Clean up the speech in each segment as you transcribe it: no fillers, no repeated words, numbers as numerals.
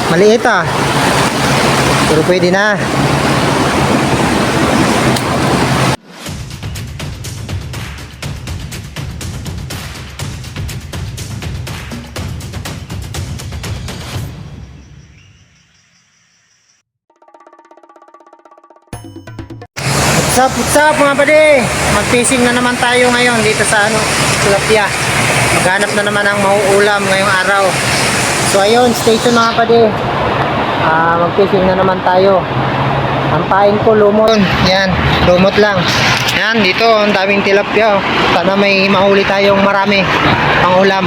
Maliit ah. Pero pwede na. What's up mga pade? Mag-fishing na naman tayo ngayon dito sa tilapia. Maghanap na naman ang mauulam ngayong araw. So ayun, stay tuned mga pade. Mag-fishing na naman tayo. Ang pain ko lumot. Yan, lumot lang. Yan, dito ang daming tilapia. Sana may mahuli tayong marami pang ulam.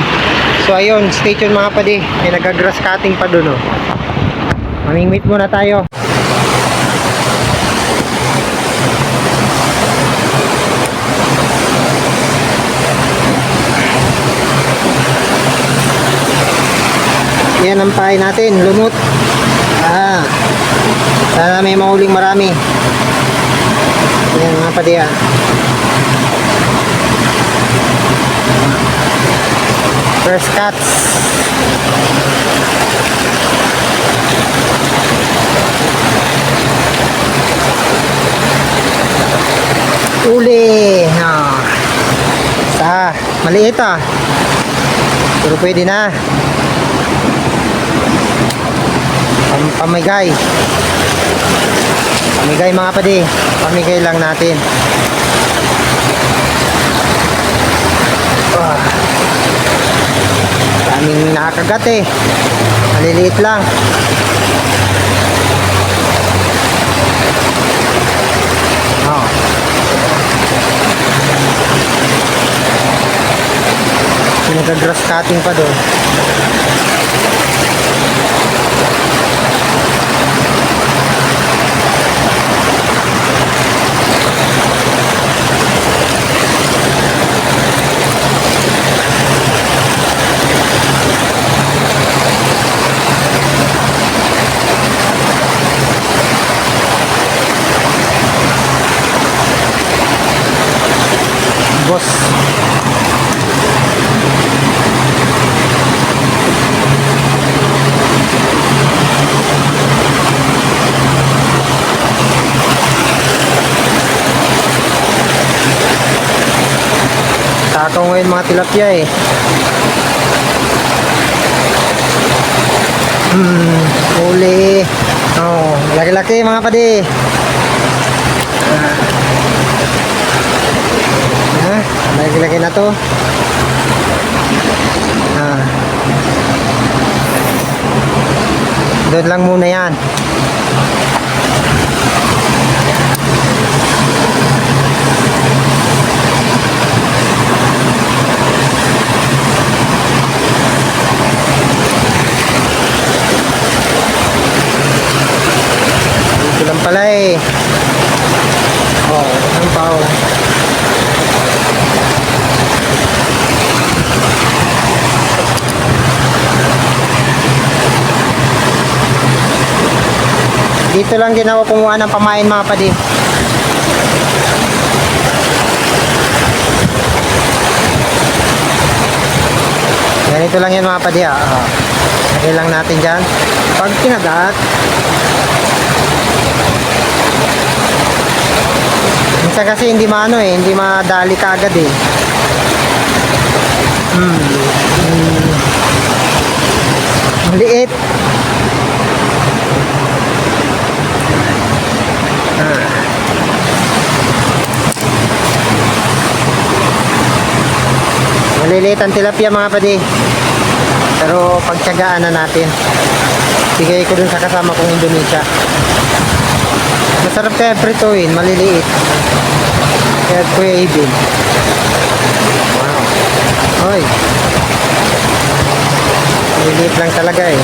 So ayun, stay tuned mga pade. May nag-grass cutting pa dun. Mamingwit muna tayo. Yan ang pain natin, lumot. Sana may mahuling marami. Yan mga padiya. First cuts. Uli. Maliit ah. Pero pwede na. Pamigay mga padi, pamigay lang natin. Daming nakakagat eh, maliliit lang. Nag-grass cutting pa doon. Boss, takaw ngayon mga tilapia eh. Uli. Laki-laki mga padi. Lagi-lagi na to. Doon lang muna yan. Dito lang pala eh. Ang pao. Dito lang din ako kumuha ng pamain mga padi. Ganito lang yan mga padi. Lagay lang natin dyan. Pag kinagat, minsan kasi hindi maano eh, hindi madali kaagad eh. Maliit. Maliliit ang tilapia mga padi, pero pagtyagaan na natin. Bigay ko dun sa kasama kong Indonesia. Masarap kaya prituin, maliliit. Kaya Kuya Ibin. Wow. Oy, maliliit lang talaga eh.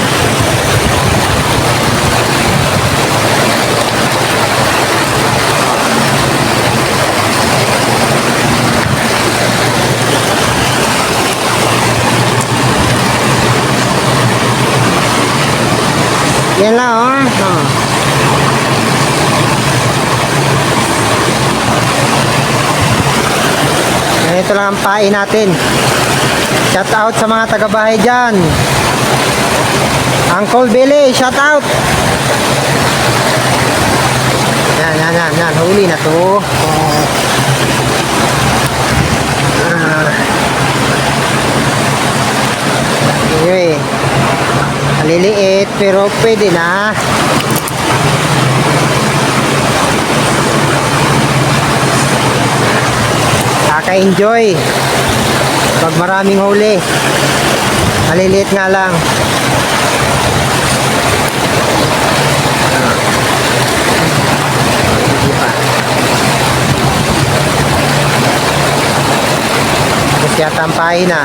Yan lang Ganito lang ang pain natin. Shout out sa mga taga-bahay dyan. Uncle Billy, shout out. Yan. Huli na to. Oh. Anyway, maliliit pero pwede na. Kaka-enjoy pag maraming huli. Maliliit nga lang. Tapos yata ang pain na.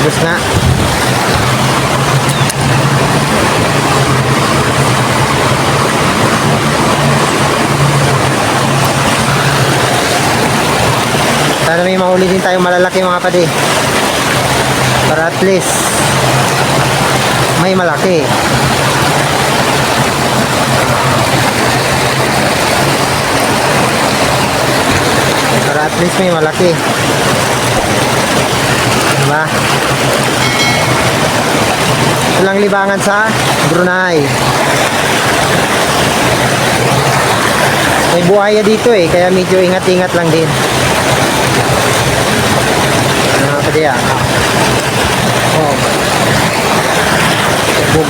Tapos nga. Sana may mahuli din tayong malalaki mga padi. Para at least may malaki. Para at least may malaki. Diba? Ito lang libangan sa Brunei. May buhaya dito eh, kaya medyo ingat-ingat lang din. Ano pa diya? Oh. Boom.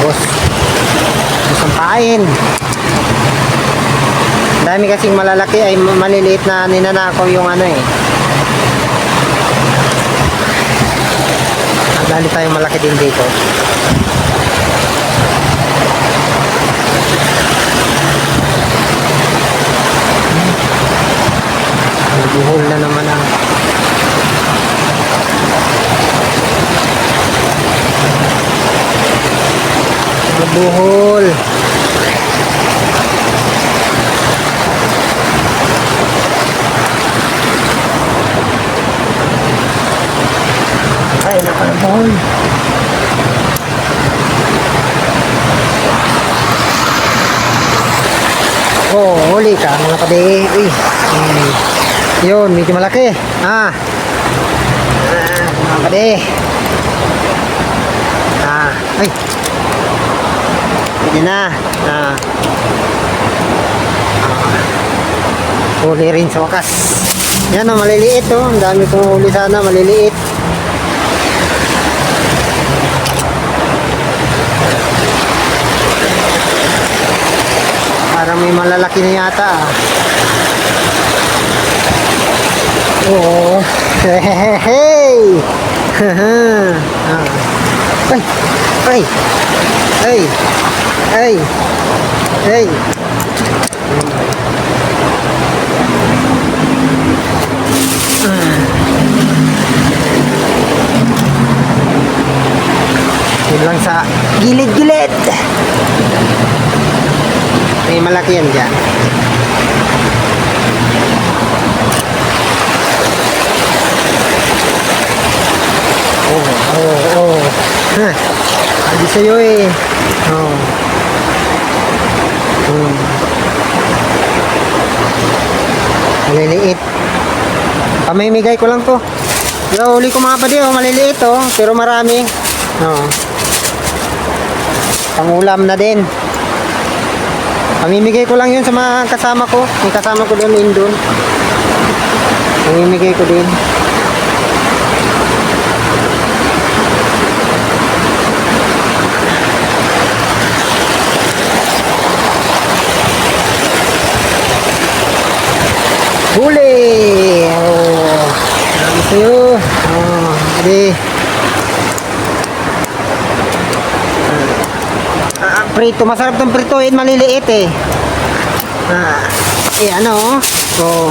Bos. Isang pain. Dami kasing malalaki ay maliliit na ninanakaw yung ano eh. Ang dali tayong malaki din dito. Buhol na naman ang buhol. Ay, nakabuhol. Oh, huli ka mga padi. Uy. Yun, medyo malaki. Mga padi. Ay. Pwede na. Huli rin sa wakas. Yan o, maliliit o. Ang dami kong huli sana, maliliit. Parang may malalaki na yata. Oo. Hey! Ay! Ay! Ay! Ay! Yun lang sa gilid-gilid. May malaki yan dyan. Oh. Adi sa'yo eh. Maliliit. Pamimigay ko lang to. Pero huli ko mga padi, maliliit oh. Pero marami. Pangulam na din. Pamimigay ko lang yun sa mga kasama ko. May kasama ko doon, Indon. Pamimigay ko din. Huli! Oh, sabi sa'yo. Hindi. Prito, masarap tong prituin, maliliit eh. Ano? Oh.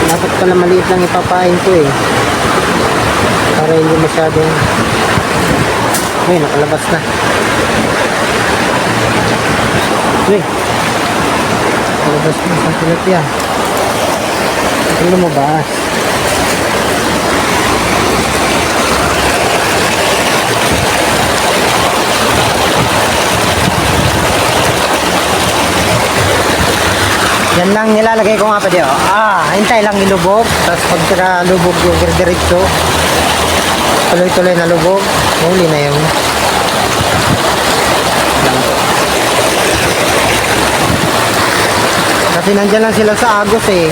Dapat pala maliit lang ipapain ko eh. Para hindi masyadong... Ay, nakalabas na. Uy. Palabas mo sa tilapia. Ito lumabas. Yan lang nilalagay ko nga pa diyo. Hintay lang ilubog. Tapos pagka lubog yung diretso, tuloy-tuloy na lubog. Huli na yun. Kasi nandyan lang sila sa agos eh.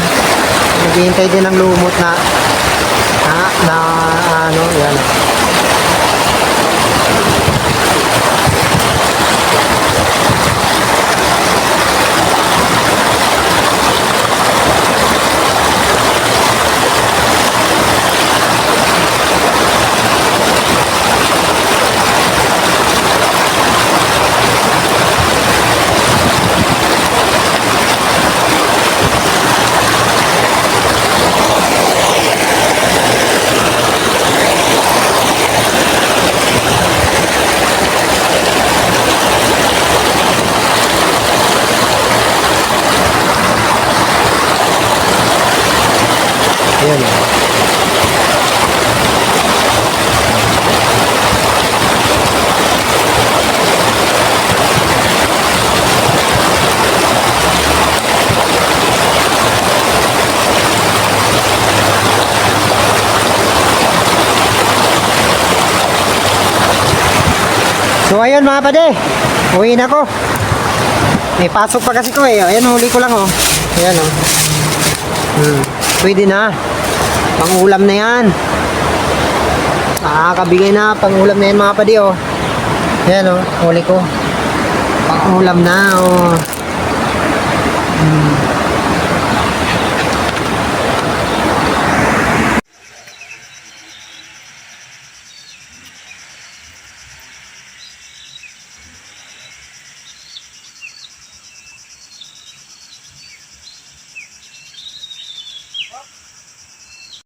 Naghihintay din ng lumot na ano, yan. Ayan. So ayun mga pade, uwi na ko. May pasok pa kasi ko eh. Ayan, huli ko lang oh. Ayan oh. Pwede na. Pang-ulam na yan. Nakakabigay na. Pang-ulam na yan mga padi oh. Ayan oh, huli ko. Pang-ulam na oh.